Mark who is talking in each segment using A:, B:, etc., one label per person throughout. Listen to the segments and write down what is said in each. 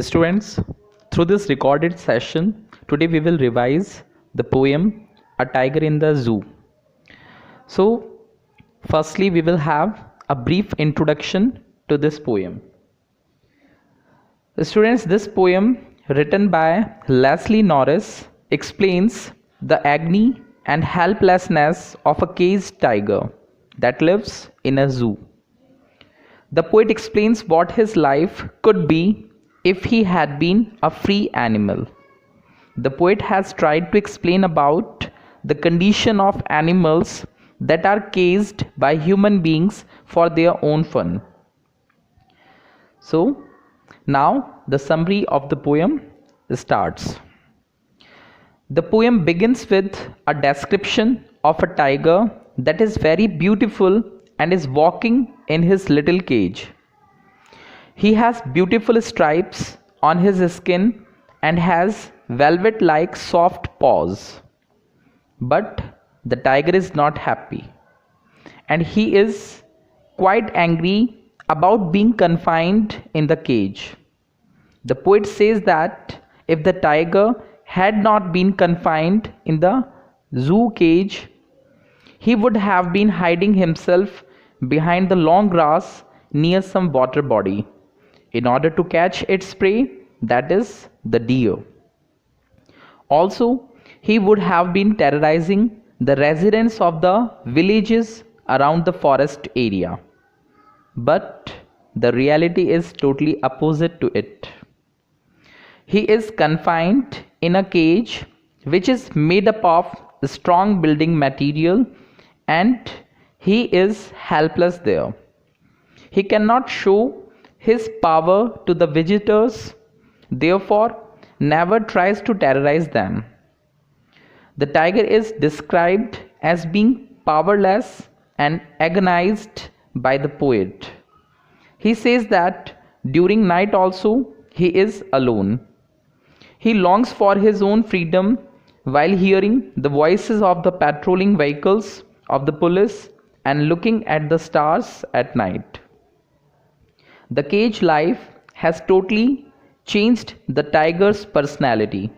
A: Students, through this recorded session, today we will revise the poem A Tiger in the Zoo. So, firstly, we will have a brief introduction to this poem. Students, this poem written by Leslie Norris explains the agony and helplessness of a caged tiger that lives in a zoo. The poet explains what his life could be if he had been a free animal. The poet has tried to explain about the condition of animals that are caged by human beings for their own fun. So, now the summary of the poem starts. The poem begins with a description of a tiger that is very beautiful and is walking in his little cage. He has beautiful stripes on his skin and has velvet-like soft paws. But the tiger is not happy, and he is quite angry about being confined in the cage. The poet says that if the tiger had not been confined in the zoo cage, he would have been hiding himself behind the long grass near some water body in order to catch its prey, that is, the deer. Also, he would have been terrorizing the residents of the villages around the forest area. But the reality is totally opposite to it. He is confined in a cage which is made up of strong building material, and he is helpless there. He cannot show his power to the visitors, therefore never tries to terrorize them. The tiger is described as being powerless and agonized by the poet. He says that during night also he is alone. He longs for his own freedom while hearing the voices of the patrolling vehicles of the police and looking at the stars at night. The cage life has totally changed the tiger's personality.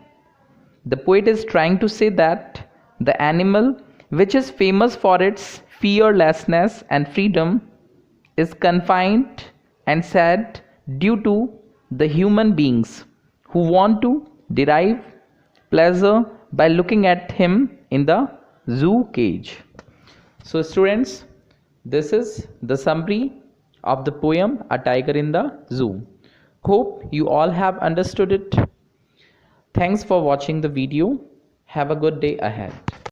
A: The poet is trying to say that the animal, which is famous for its fearlessness and freedom, is confined and sad due to the human beings who want to derive pleasure by looking at him in the zoo cage. So students, this is the summary of the poem A Tiger in the Zoo. Hope you all have understood it. Thanks for watching the video. Have a good day ahead.